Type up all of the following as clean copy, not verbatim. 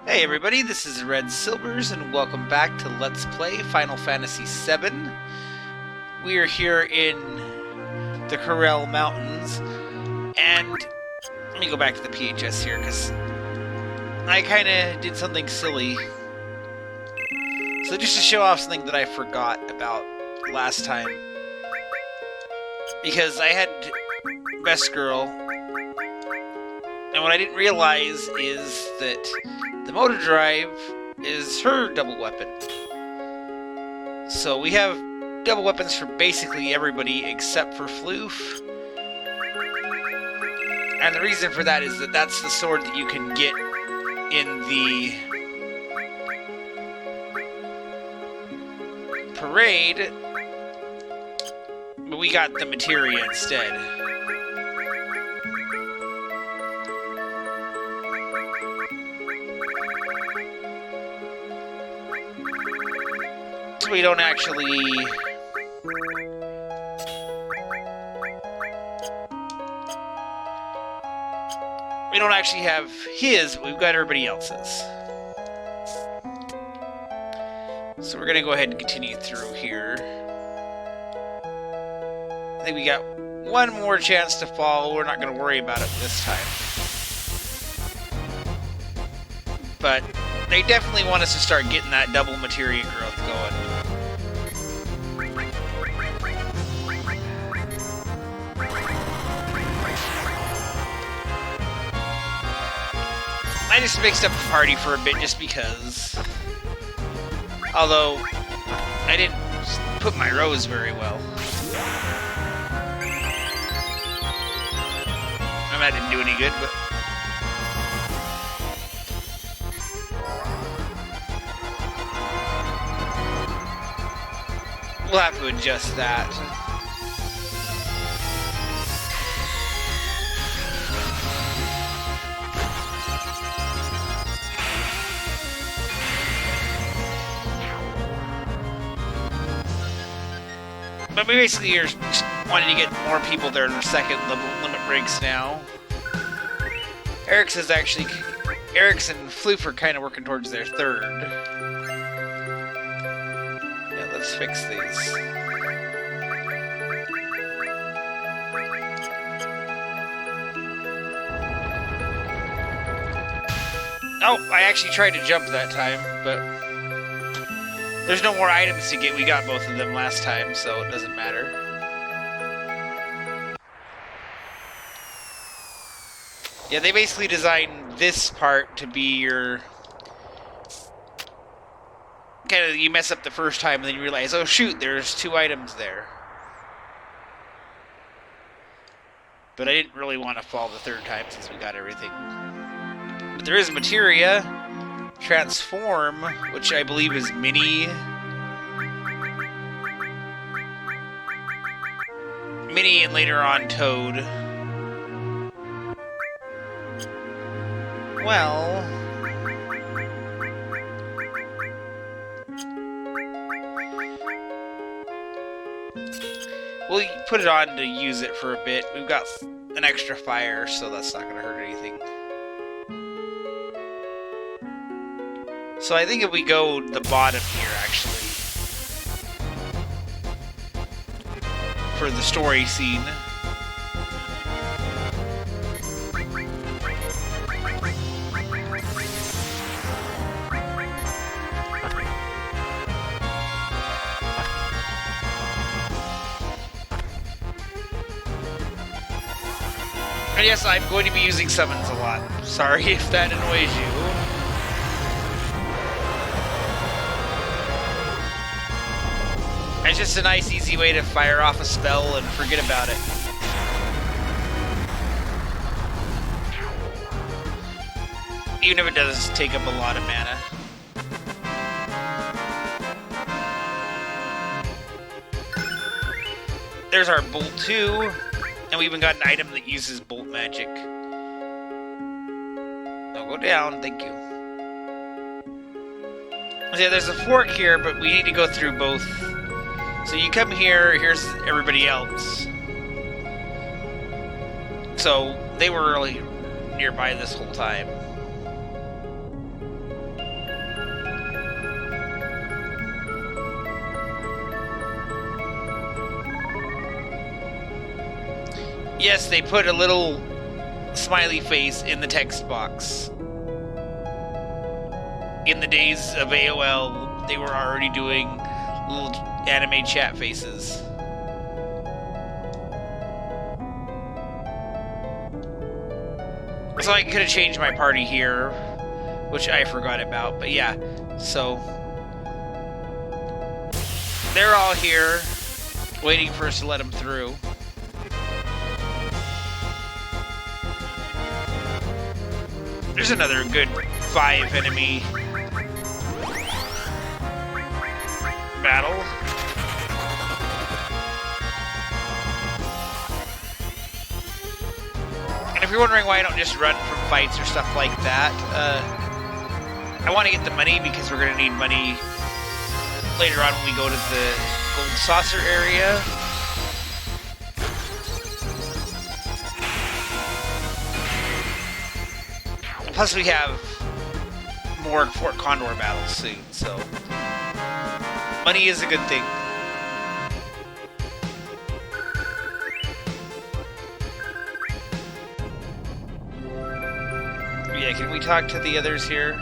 Hey everybody, this is Red Silvers, and welcome back to Let's Play Final Fantasy VII. We are here in the Corel Mountains, and let me go back to the PHS here, because I kind of did something silly. So just to show off something that I forgot about last time, because I had Best Girl, and what I didn't realize is that the motor drive is her double weapon. So we have double weapons for basically everybody except for Floof. And the reason for that is that that's the sword that you can get in the parade, but we got the materia instead. We don't actually... We don't actually have his, but we've got everybody else's. So we're gonna go ahead and continue through here. I think we got one more chance to fall. We're not gonna worry about it this time. But they definitely want us to start getting that double materia growth going. I just mixed up the party for a bit just because. Although, I didn't put my rows very well. I mean, that didn't do any good, but... we'll have to adjust that. But we basically are just wanting to get more people there in their second level limit breaks now. Eric's and Floof are kind of working towards their third. Yeah, let's fix these. Oh, I actually tried to jump that time, but there's no more items to get. We got both of them last time, so it doesn't matter. Yeah, they basically designed this part to be your... kind of, you mess up the first time and then you realize, oh shoot, there's two items there. But I didn't really want to fall the third time since we got everything. But there is materia. Transform, which I believe is Mini and later on Toad. Well, we'll put it on to use it for a bit. We've got an extra fire, so that's not going to hurt anything. So I think if we go to the bottom here, actually, for the story scene. And yes, I'm going to be using summons a lot. Sorry if that annoys you. It's just a nice, easy way to fire off a spell and forget about it. Even if it does take up a lot of mana. There's our Bolt 2, and we even got an item that uses Bolt Magic. Now go down, thank you. Yeah, there's a fork here, but we need to go through both. So you come here, here's everybody else. So they were really nearby this whole time. Yes, they put a little smiley face in the text box. In the days of AOL, they were already doing little anime chat faces. So I could have changed my party here, which I forgot about, but yeah, so they're all here, waiting for us to let them through. There's another good 5 enemy battle. And if you're wondering why I don't just run from fights or stuff like that, I want to get the money because we're going to need money later on when we go to the Gold Saucer area. Plus we have more Fort Condor battles soon, so money is a good thing. Yeah, can we talk to the others here?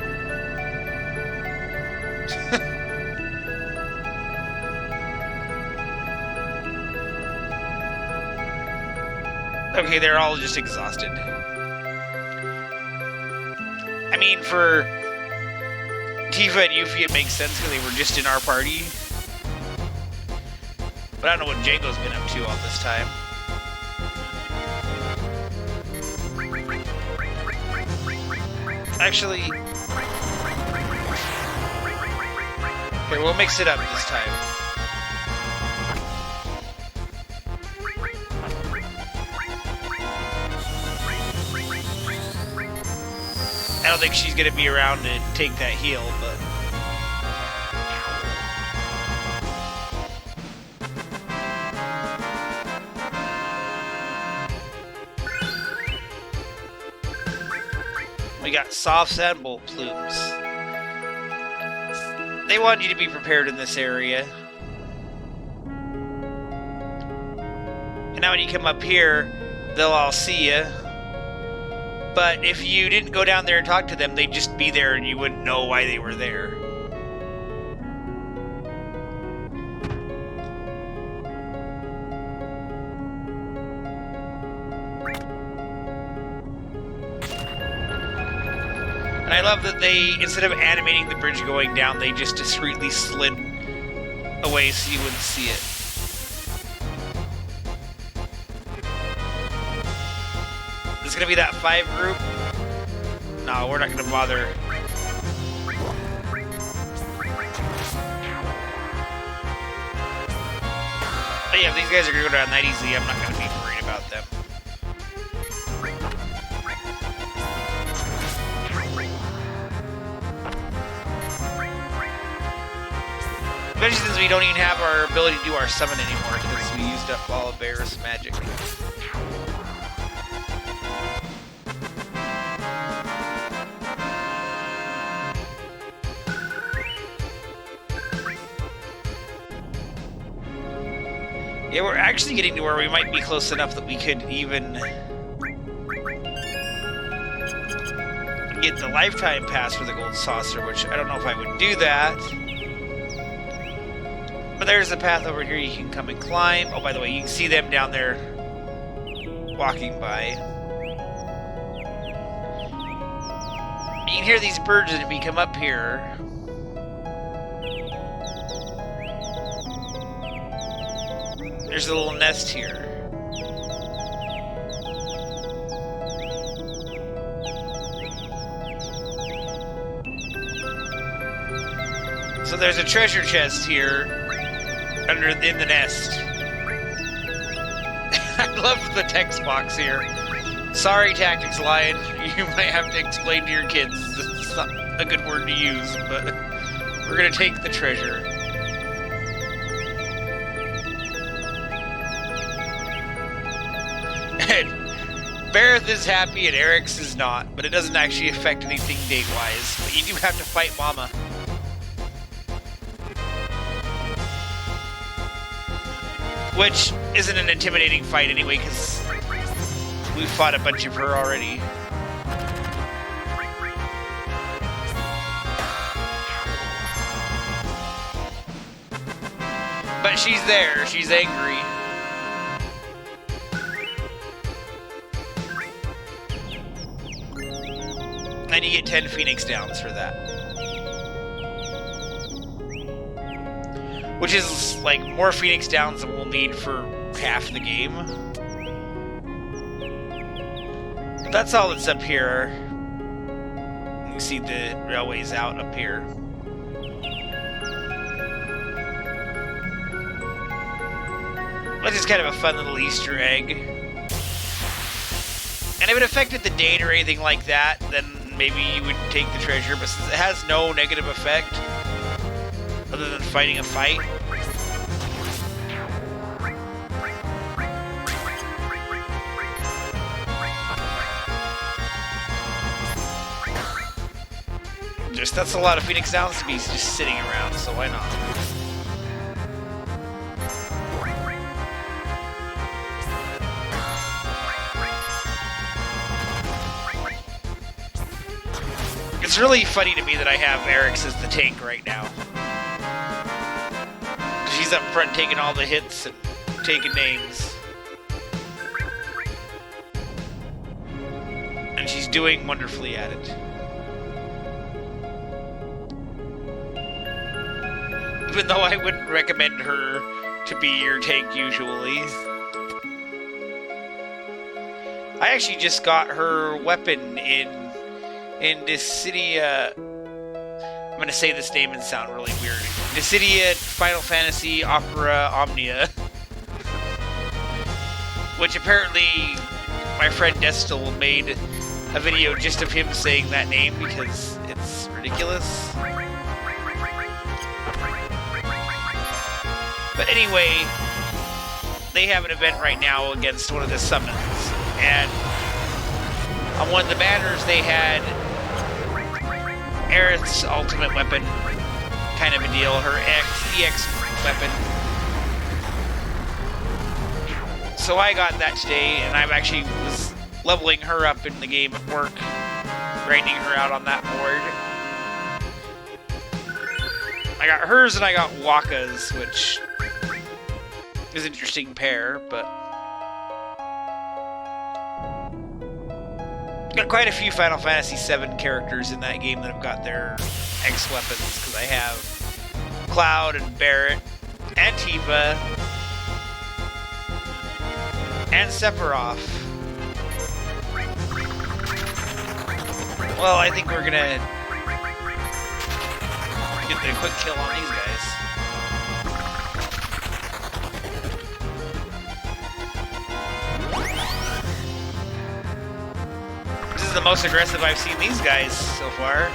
Okay, they're all just exhausted. I mean, for Tifa and Yuffie it makes sense because they were just in our party. But I don't know what Django's been up to all this time. Actually, here, we'll mix it up this time. I don't think she's gonna be around to take that heal, but we got softs and bolt plumes. They want you to be prepared in this area. And now when you come up here, they'll all see you. But if you didn't go down there and talk to them, they'd just be there and you wouldn't know why they were there. And I love that they, instead of animating the bridge going down, they just discreetly slid away so you wouldn't see it. Is it gonna be that 5 group? No, we're not gonna bother. But yeah, if these guys are gonna go down that easy, I'm not gonna be worried about them. Especially since we don't even have our ability to do our summon anymore because we used up all of Bear's magic. Yeah, we're actually getting to where we might be close enough that we could even get the lifetime pass for the Gold Saucer, which I don't know if I would do that. But there's a path over here you can come and climb. Oh, by the way, you can see them down there walking by. You can hear these birds if you come up here. There's a little nest here. So there's a treasure chest here in the nest. I love the text box here. Sorry, Tactics Lion, you might have to explain to your kids. It's not a good word to use, but we're gonna take the treasure. Bareth is happy and Eric's is not, but it doesn't actually affect anything date-wise. But you do have to fight Mama. Which isn't an intimidating fight anyway, because We fought a bunch of her already. But she's there. She's angry. And you get 10 Phoenix Downs for that. Which is, like, more Phoenix Downs than we'll need for half the game. But that's all that's up here. You can see the railways out up here. Which is kind of a fun little Easter egg. And if it affected the date or anything like that, then maybe you would take the treasure, but since it has no negative effect, other than fighting a fight. That's a lot of Phoenix Downs to be just sitting around, so why not? It's really funny to me that I have Eric's as the tank right now. She's up front taking all the hits and taking names. And she's doing wonderfully at it. Even though I wouldn't recommend her to be your tank usually. I actually just got her weapon in Dissidia. I'm gonna say this name and sound really weird. Dissidia Final Fantasy Opera Omnia. Which apparently my friend Destil made a video just of him saying that name because it's ridiculous. But anyway, they have an event right now against one of the summons. And on one of the banners they had Aerith's ultimate weapon, kind of a deal, her EX weapon. So I got that today, and I actually was leveling her up in the game at work, grinding her out on that board. I got hers and I got Wakka's, which is an interesting pair, but got quite a few Final Fantasy VII characters in that game that have got their X weapons, because I have Cloud and Barret and Tifa and Sephiroth. Well, I think we're gonna get the quick kill on these guys. This is the most aggressive I've seen these guys so far.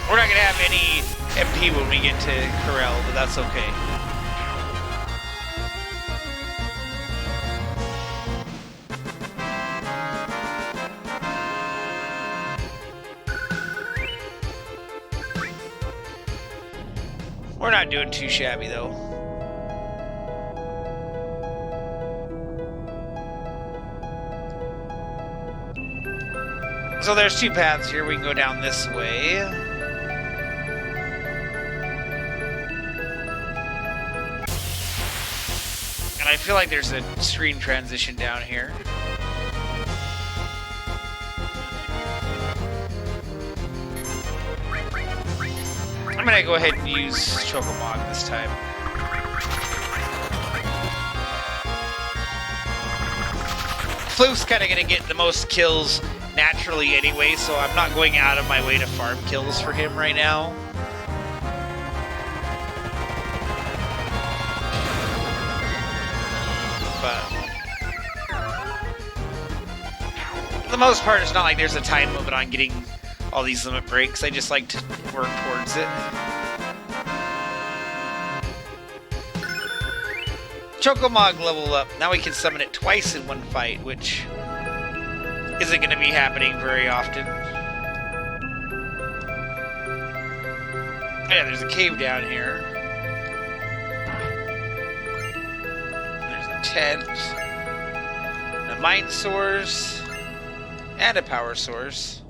We're not gonna have any MP when we get to Corel, but that's okay. We're not doing too shabby though. So there's two paths here. We can go down this way. And I feel like there's a screen transition down here. I'm gonna go ahead and use Chocobo this time. Floof's kind of gonna get the most kills naturally anyway, so I'm not going out of my way to farm kills for him right now. But for the most part, it's not like there's a time limit on getting all these limit breaks. I just like to work towards it. Chocomog leveled up. Now we can summon it twice in one fight, which isn't going to be happening very often. Yeah, there's a cave down here. There's a tent. A mine source. And a power source.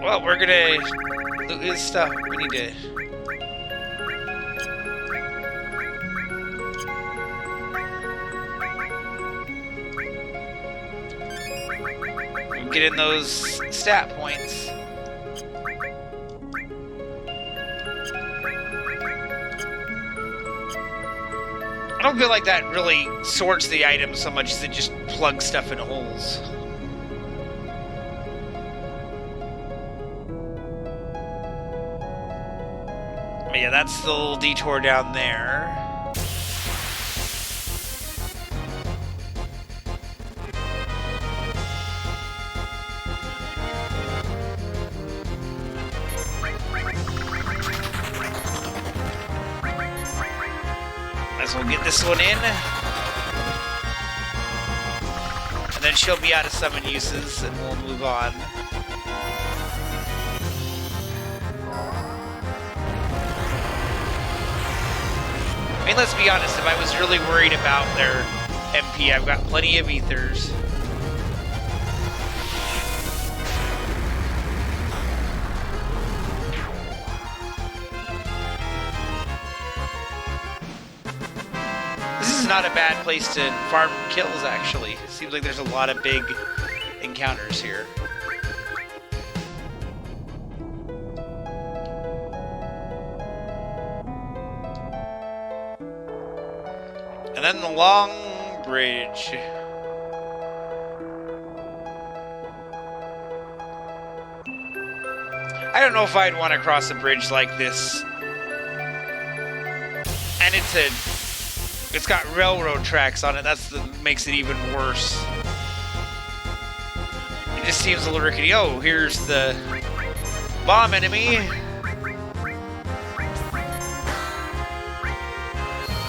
Well, we're gonna loot his stuff. We need to... get in those stat points. I don't feel like that really sorts the items so much as it just plugs stuff in holes. But yeah, that's the little detour down there. We'll get this one in. And then she'll be out of summon uses and we'll move on. I mean, let's be honest, if I was really worried about their MP, I've got plenty of ethers. Not a bad place to farm kills, actually. It seems like there's a lot of big encounters here. And then the long bridge. I don't know if I'd want to cross a bridge like this. And it's got railroad tracks on it. That's makes it even worse. It just seems a little rickety. Oh, here's the bomb enemy.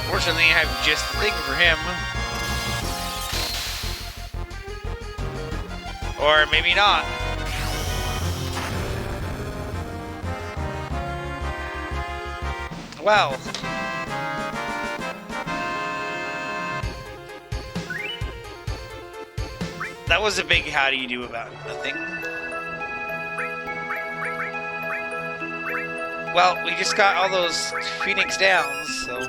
Fortunately, I have just the thing for him. Or maybe not. Well. That was a big how do you do about nothing. Well, we just got all those Phoenix Downs, so...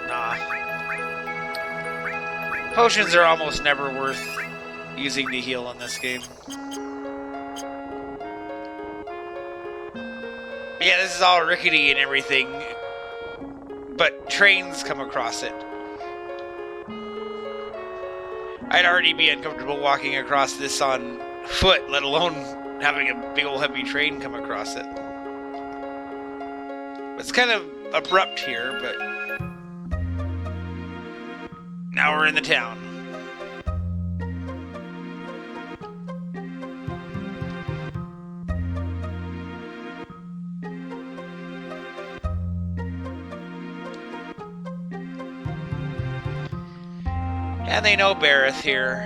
Nah. Potions are almost never worth using to heal in this game. Yeah, this is all rickety and everything. But trains come across it. I'd already be uncomfortable walking across this on foot, let alone having a big old heavy train come across it. It's kind of abrupt here, but now we're in the town. And they know Bareth here.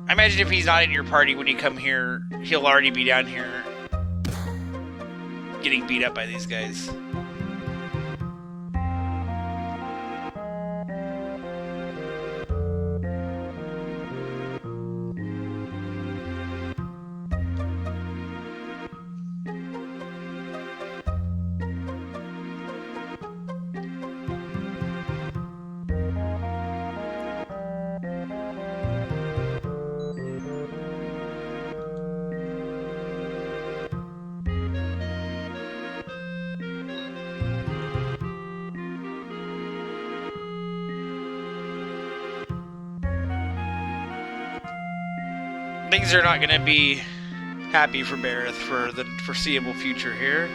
I imagine if he's not in your party when you come here, he'll already be down here getting beat up by these guys. things are not going to be happy for Bareth for the foreseeable future here.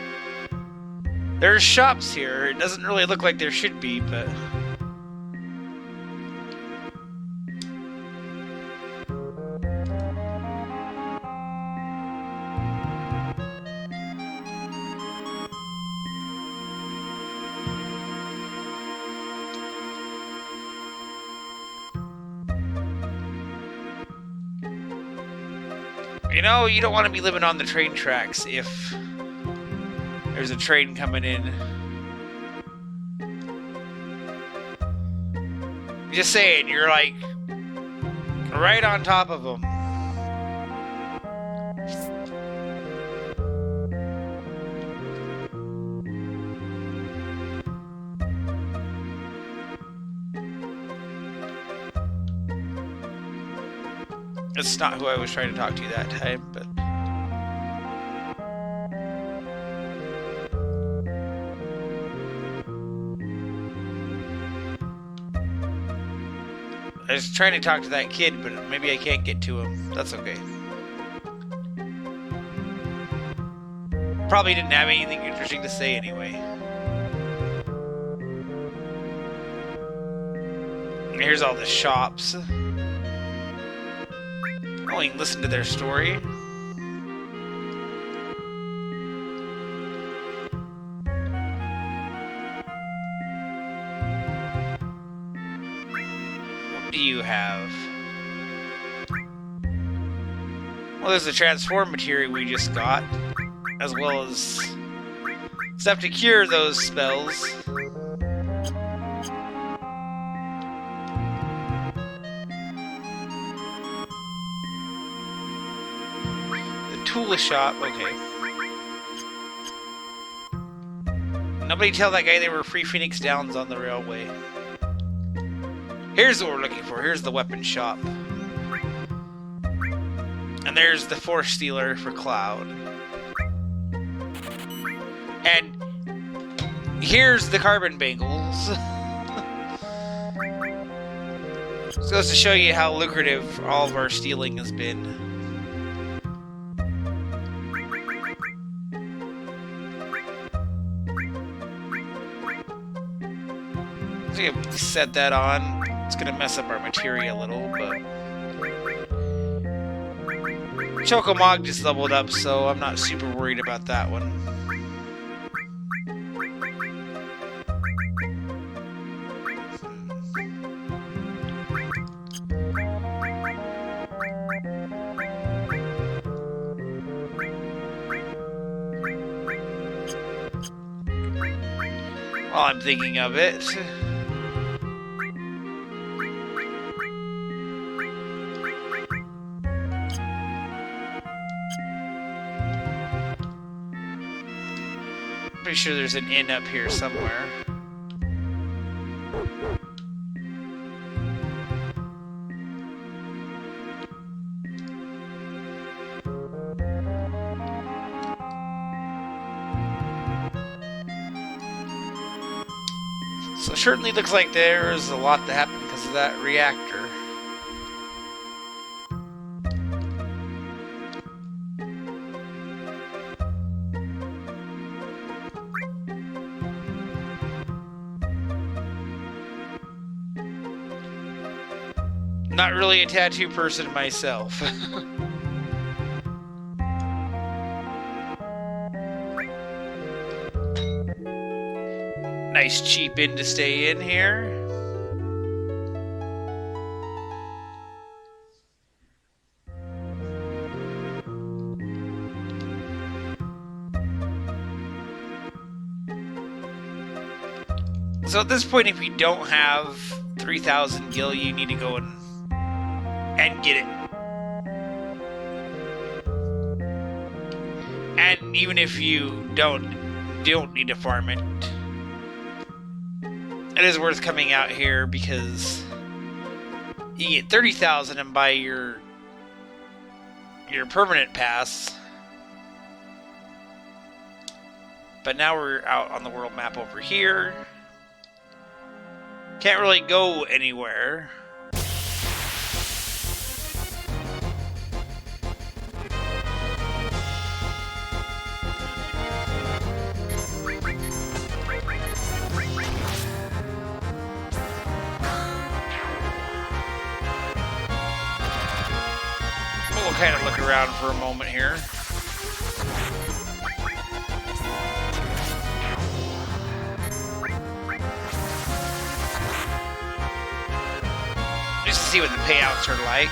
There's shops here. It doesn't really look like there should be, but... You know, you don't want to be living on the train tracks if there's a train coming in. Just saying, you're like right on top of them. It's not who I was trying to talk to that time, but... I was trying to talk to that kid, but maybe I can't get to him. That's okay. Probably didn't have anything interesting to say anyway. And here's all the shops. Oh, you can listen to their story. What do you have? Well, there's the transform material we just got, as well as stuff to cure those spells. Tool shop, okay. Nobody tell that guy they were free Phoenix Downs on the railway. Here's what we're looking for. Here's the weapon shop. And there's the Force Stealer for Cloud. And here's the carbon bangles. This goes to show you how lucrative all of our stealing has been. Set that on. It's gonna mess up our materia a little, but Chocomog just leveled up, so I'm not super worried about that one. While I'm thinking of it, pretty sure there's an inn up here somewhere. So it certainly looks like there's a lot that happened because of that reactor. Not really a tattoo person myself. Nice cheap inn to stay in here. So at this point, if you don't have 3,000 gil, you need to go and get it. And even if you don't need to farm it, it is worth coming out here because you get 30,000 and buy your permanent pass. But now we're out on the world map over here. Can't really go anywhere. we'll kind of look around for a moment here. Just to see what the payouts are like.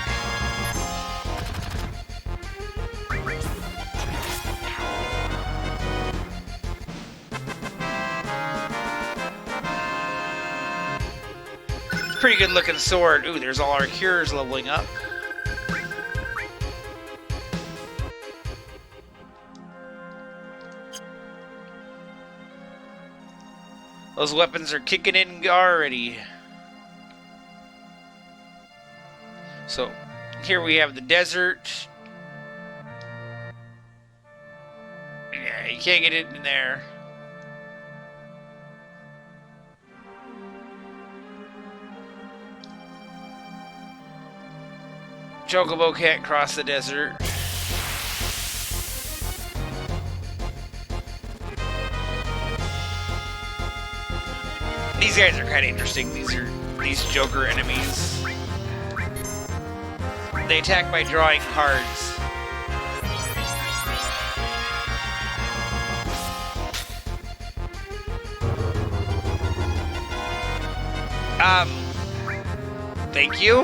Pretty good looking sword. Ooh, there's all our cures leveling up. Those weapons are kicking in already. So, here we have the desert. Yeah, you can't get it in there. Chocobo can't cross the desert. These guys are kind of interesting. These Joker enemies. They attack by drawing cards. Thank you.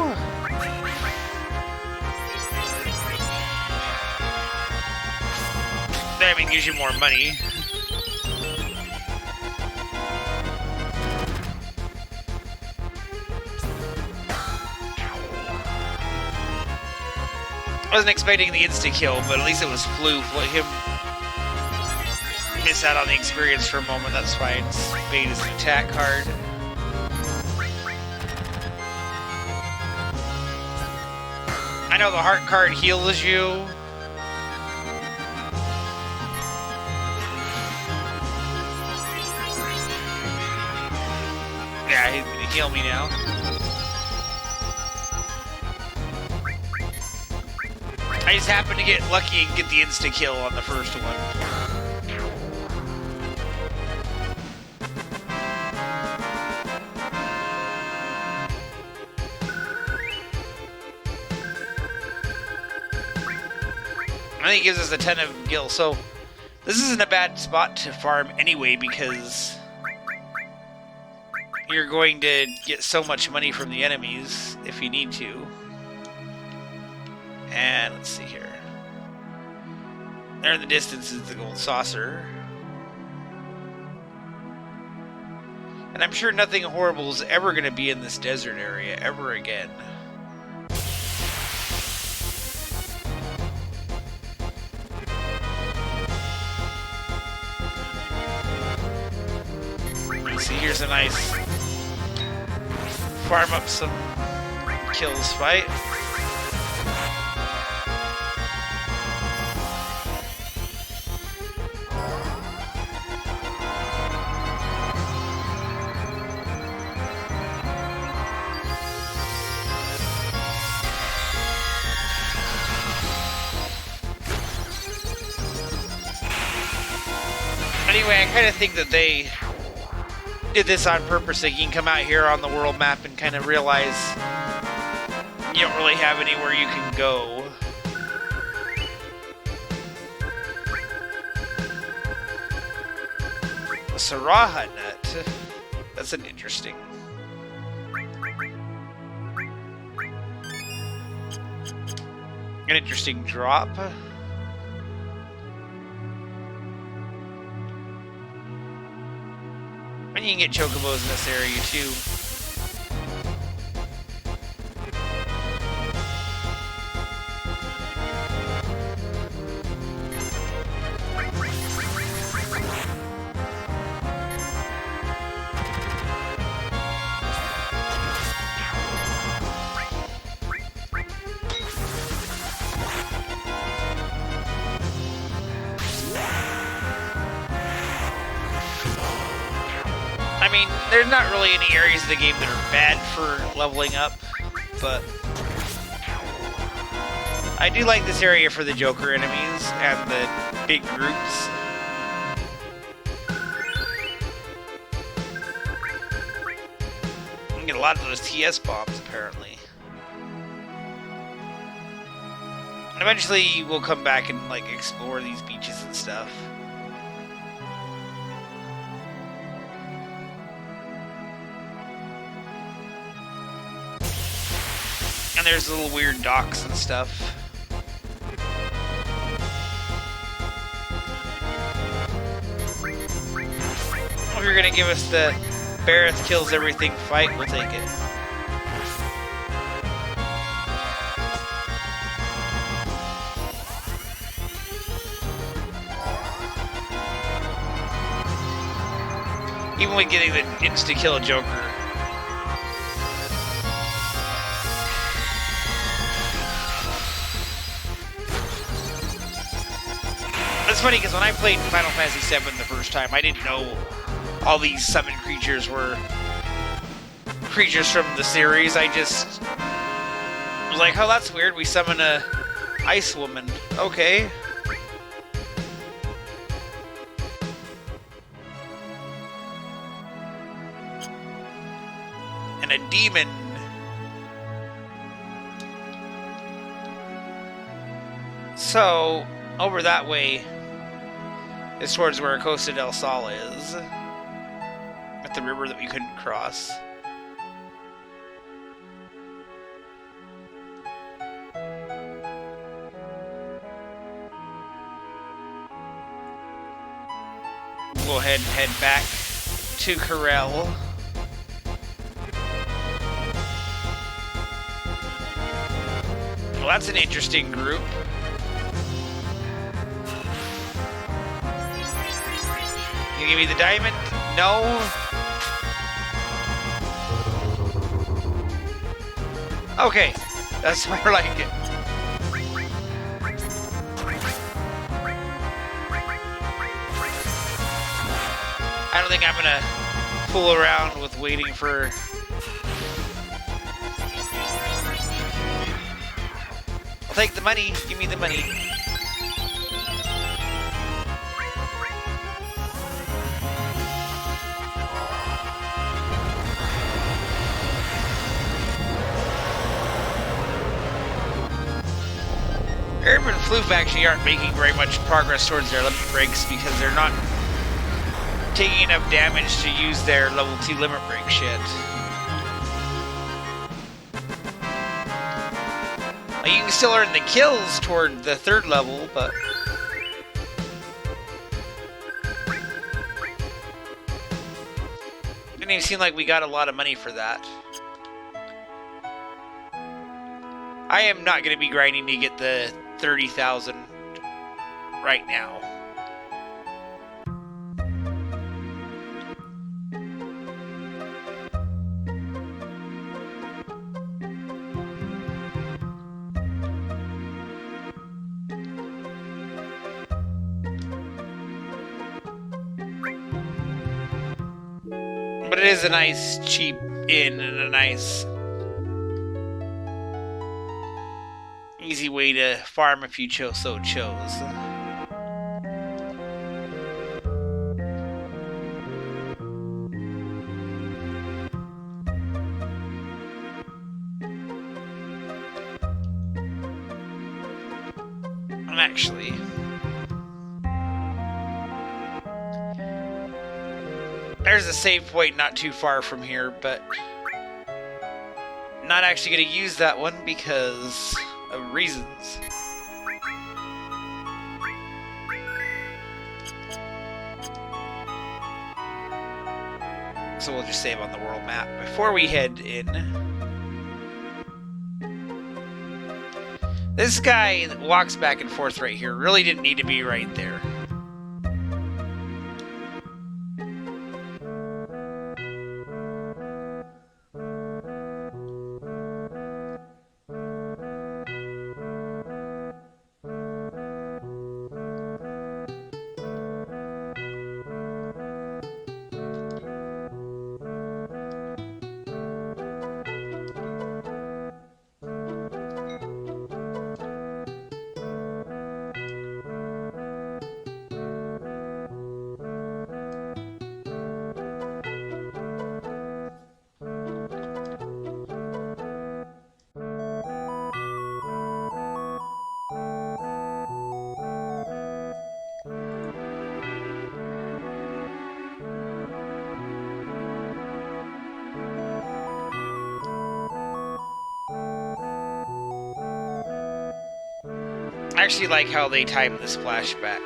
That, I mean, gives you more money. I wasn't expecting the insta-kill, but at least it was fluke. Let him miss out on the experience for a moment. That's fine. Spade is an attack card. I know the heart card heals you. Yeah, he's gonna heal me now. I just happened to get lucky and get the insta-kill on the first one. I think it gives us a ton of gil, so this isn't a bad spot to farm anyway because you're going to get so much money from the enemies if you need to. And let's see here. There in the distance is the gold saucer. And I'm sure nothing horrible is ever going to be in this desert area ever again. See, here's a nice farm up some kills fight. Anyway, I kind of think that they did this on purpose so you can come out here on the world map and kind of realize you don't really have anywhere you can go. A Saraha nut. That's an interesting. An interesting drop. And you can get chocobos in this area too. I mean, there's not really any areas of the game that are bad for leveling up, but I do like this area for the Joker enemies and the big groups. You can get a lot of those TS bombs, apparently. Eventually, we'll come back and, like, explore these beaches and stuff. And there's little weird docks and stuff. If you're gonna give us the Barrett kills everything fight, we'll take it. Even with getting the insta-kill Joker. That's funny, because when I played Final Fantasy VII the first time, I didn't know all these summoned creatures were creatures from the series. I just was like, oh, that's weird, we summon a ice woman. Okay. And a demon. So, over that way is towards where Costa del Sol is. At the river that we couldn't cross. We'll go ahead and head back to Corel. Well, that's an interesting group. You give me the diamond? No. Okay, that's more like it. I don't think I'm gonna fool around with waiting for... I'll take the money. Give me the money. Herb and Floof actually aren't making very much progress towards their limit breaks because they're not taking enough damage to use their level 2 limit break shit. You can still earn the kills toward the 3rd level, but... Didn't even seem like we got a lot of money for that. I am not going to be grinding to get the 30,000 right now. But it is a nice, cheap inn and a nice, easy way to farm if you so chose. And actually... There's a save point not too far from here, but not actually going to use that one because of reasons. So we'll just save on the world map before we head in. This guy that walks back and forth right here really didn't need to be right there. I actually like how they timed this flashback.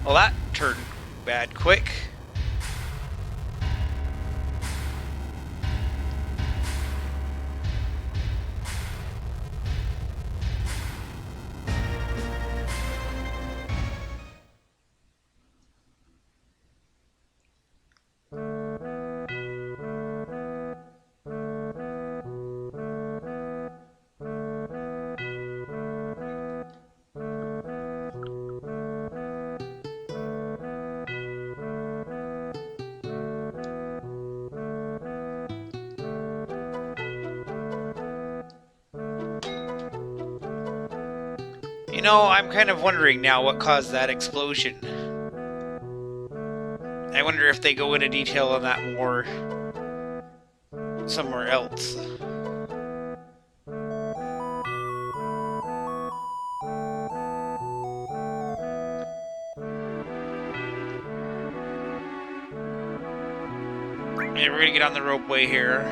Well, that turned bad quick. You know, I'm kind of wondering now what caused that explosion. I wonder if they go into detail on that more somewhere else. Yeah, we're gonna get on the ropeway here.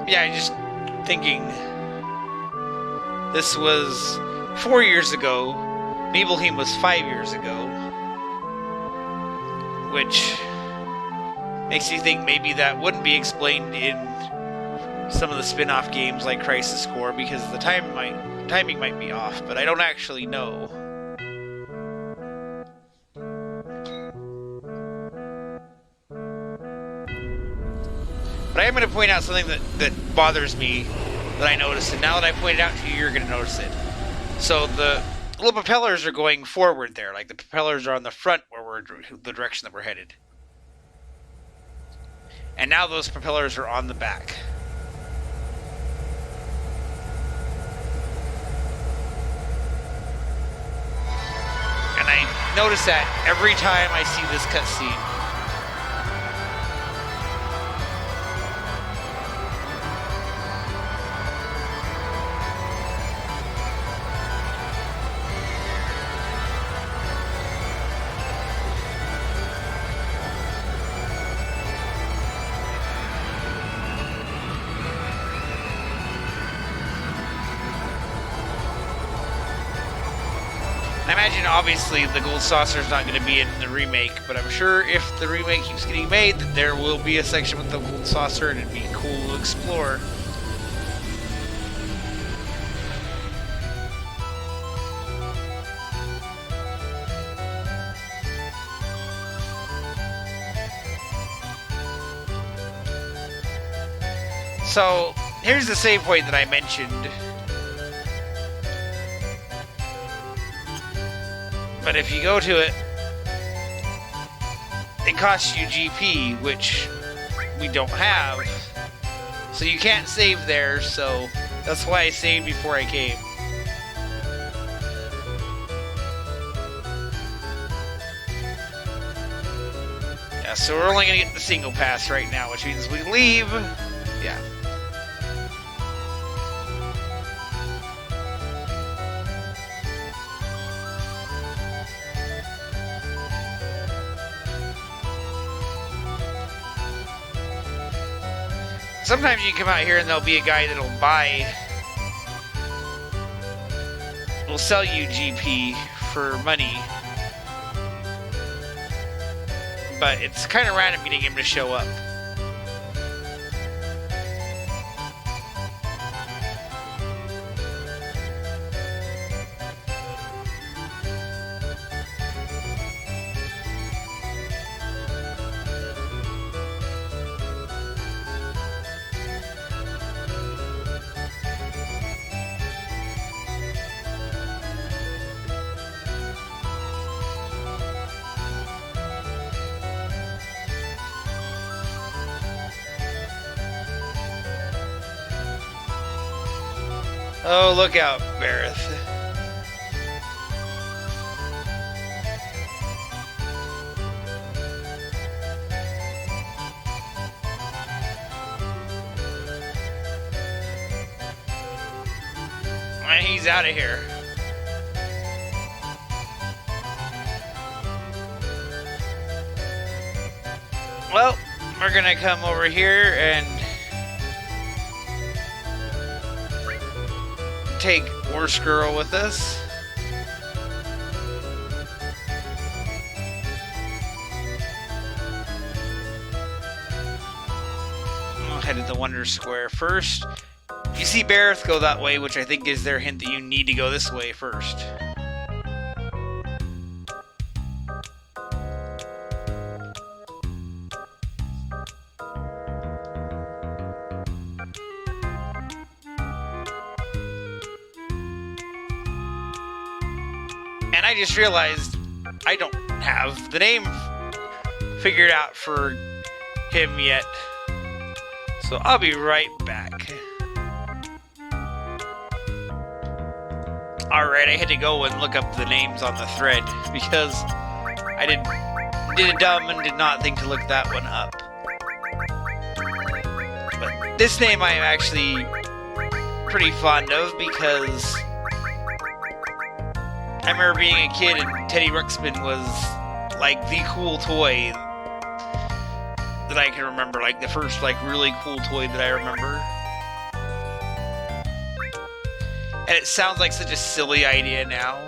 Yeah, I'm just thinking this was 4 years ago. Nibelheim was 5 years ago. Which makes you think maybe that wouldn't be explained in some of the spin-off games like Crisis Core because the timing might be off, but I don't actually know. But I am going to point out something that bothers me that I noticed, and now that I pointed it out to you, you're going to notice it. So the little propellers are going forward there, like the propellers are on the front where we're the direction that we're headed. And now those propellers are on the back. And I notice that every time I see this cutscene. I imagine, obviously, the Gold Saucer is not going to be in the remake, but I'm sure if the remake keeps getting made, that there will be a section with the Gold Saucer, and it'd be cool to explore. So, here's the save point that I mentioned. But if you go to it, it costs you GP, which we don't have. So you can't save there, so that's why I saved before I came. Yeah, so we're only gonna get the single pass right now, which means we leave. Yeah. Sometimes you can come out here and there'll be a guy that'll will sell you GP for money. But it's kind of random getting him to show up. Oh, look out, Bareth. And he's out of here. Well, we're gonna come over here and take Worst Girl with us. I'll head to the Wonder Square first. You see Bareth go that way, which I think is their hint that you need to go this way first. And I just realized I don't have the name figured out for him yet. So I'll be right back. Alright, I had to go and look up the names on the thread because I did a dumb and did not think to look that one up. But this name I am actually pretty fond of because I remember being a kid and Teddy Ruxpin was like the cool toy that I can remember, like the first like really cool toy that I remember. And it sounds like such a silly idea now.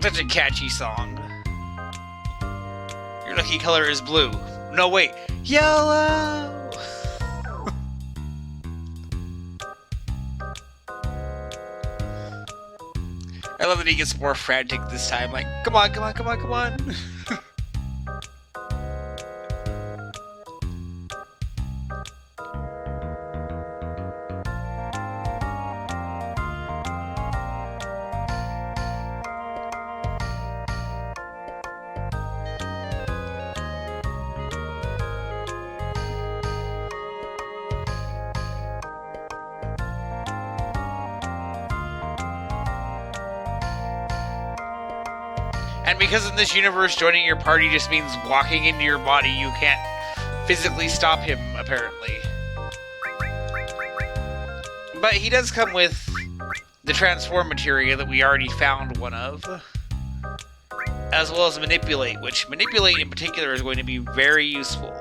Such a catchy song. Your lucky color is blue. No, wait. Yellow! I love that he gets more frantic this time. Like, come on, come on, come on, come on. And because in this universe, joining your party just means walking into your body, you can't physically stop him, apparently. But he does come with the transform materia that we already found one of, as well as manipulate, which manipulate in particular is going to be very useful.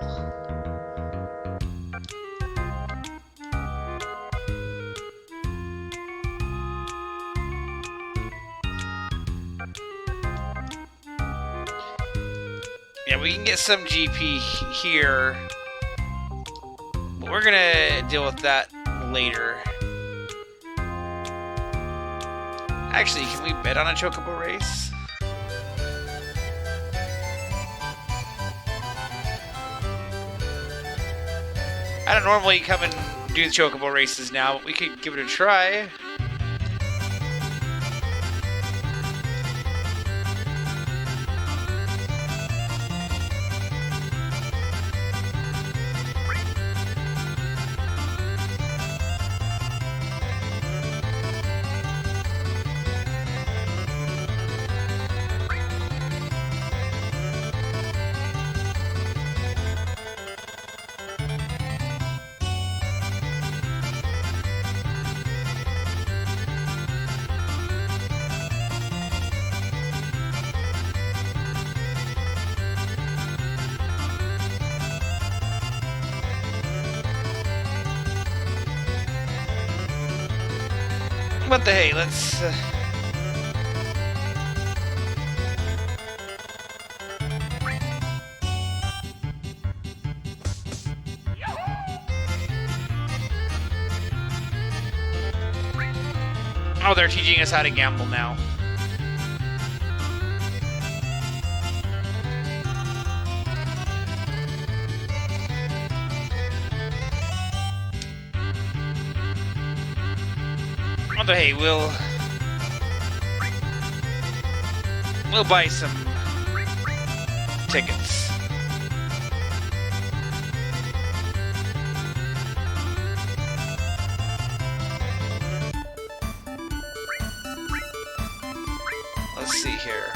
Yeah, we can get some GP here, but we're gonna deal with that later. Actually, can we bet on a Chocobo Race? I don't normally come and do the Chocobo Races now, but we could give it a try. What the hey, let's... Oh, they're teaching us how to gamble now. Although, hey, we'll buy some tickets. Let's see here.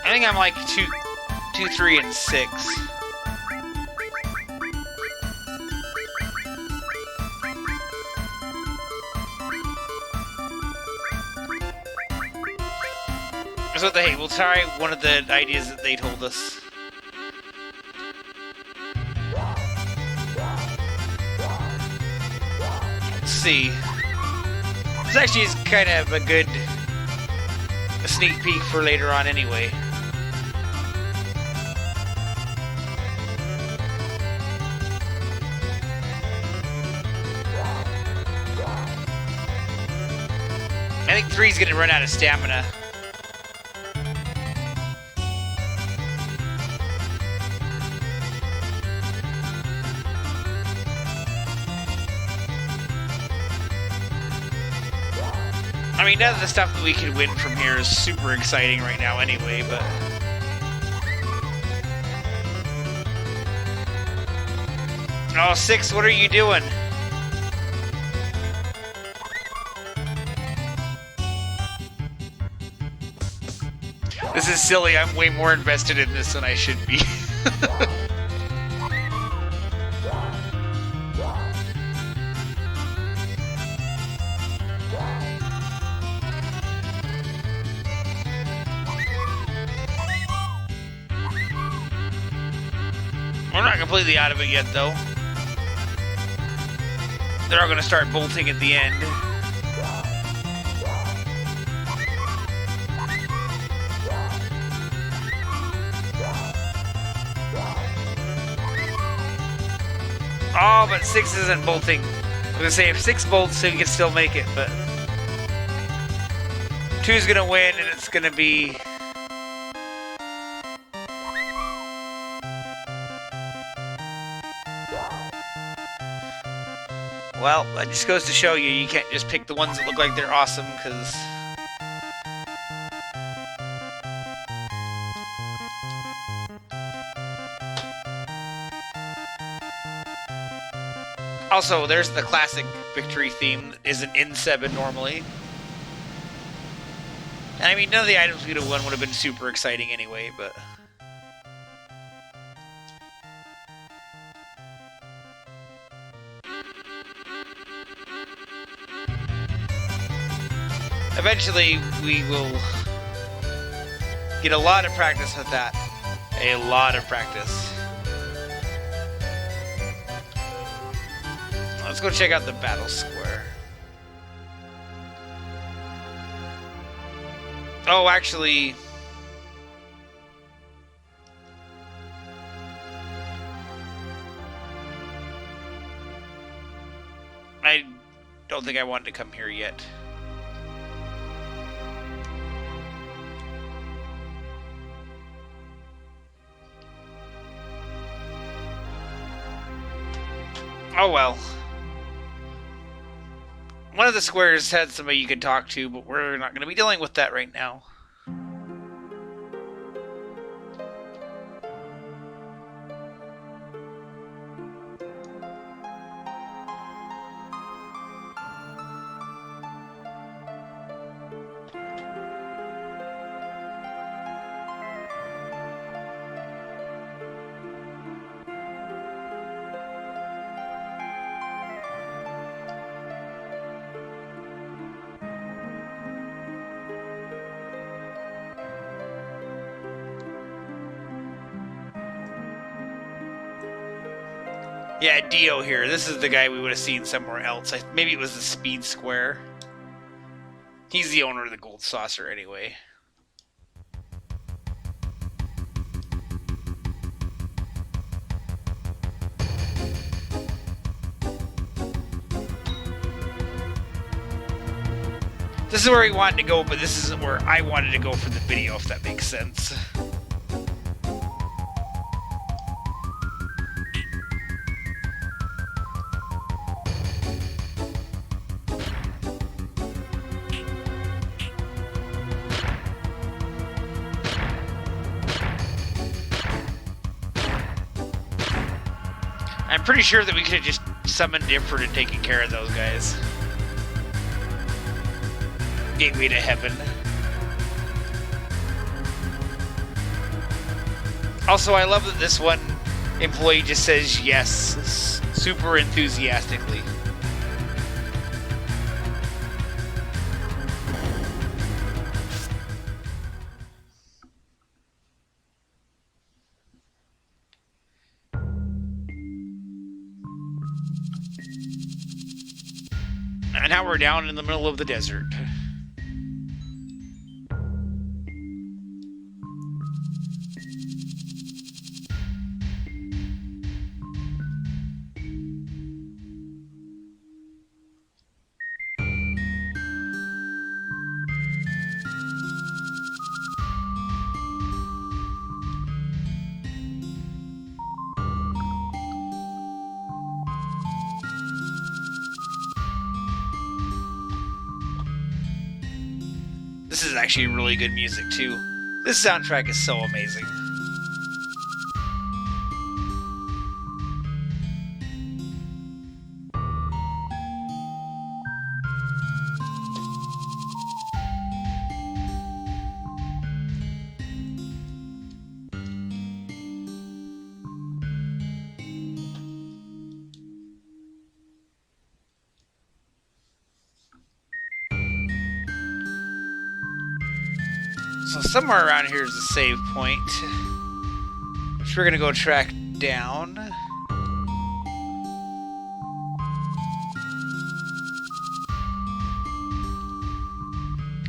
I think I'm like 2, 3, and 6. So what the hey, we'll try one of the ideas that they told us. Let's see. This actually is kind of a good sneak peek for later on anyway. I think 3's gonna run out of stamina. I mean, none of the stuff that we can win from here is super exciting right now anyway, but... Oh, 6, what are you doing? This is silly, I'm way more invested in this than I should be. We're not completely out of it yet, though. They're all going to start bolting at the end. Oh, but 6 isn't bolting. I was going to say, if 6 bolts, we can still make it, but... 2's going to win, and it's going to be... Well, that just goes to show you, you can't just pick the ones that look like they're awesome, because... Also, there's the classic victory theme that isn't in 7 normally. And I mean, none of the items we would have won would have been super exciting anyway, but... Eventually, we will get a lot of practice with that. A lot of practice. Let's go check out the battle square. Oh, actually... I don't think I wanted to come here yet. Oh well. One of the squares had somebody you could talk to, but we're not going to be dealing with that right now. Yeah, Dio here. This is the guy we would have seen somewhere else. Maybe it was the Speed Square. He's the owner of the Gold Saucer anyway. This is where he wanted to go, but this isn't where I wanted to go for the video, if that makes sense. I'm pretty sure that we could have just summoned Ifrit and taken care of those guys. Gateway to Heaven. Also, I love that this one employee just says yes super enthusiastically. And now we're down in the middle of the desert. This is actually really good music, too. This soundtrack is so amazing. So somewhere around here is a save point, which we're gonna go track down.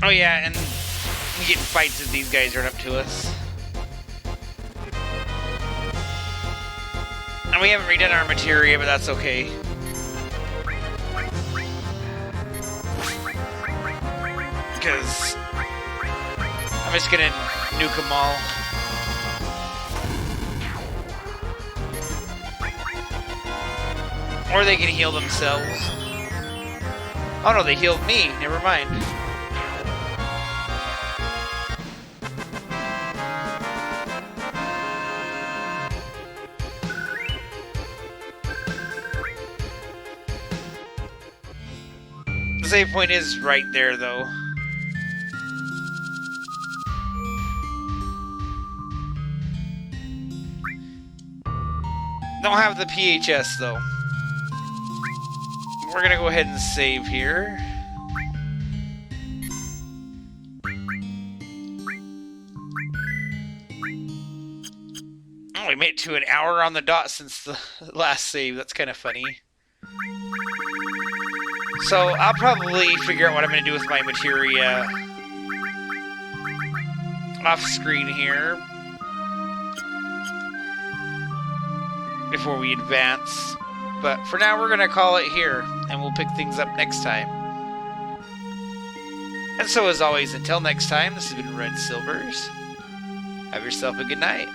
Oh yeah, and we get in fights if these guys run up to us. And we haven't redone our materia, but that's okay. Because I'm just gonna nuke them all. Or they can heal themselves. Oh no, they healed me. Never mind. The save point is right there, though. Don't have the PHS though. We're gonna go ahead and save here. Oh, we made it to an hour on the dot since the last save. That's kind of funny. So I'll probably figure out what I'm gonna do with my materia off screen here before we advance. But for now, we're going to call it here, and we'll pick things up next time. And so, as always, until next time, this has been Red Silvers. Have yourself a good night.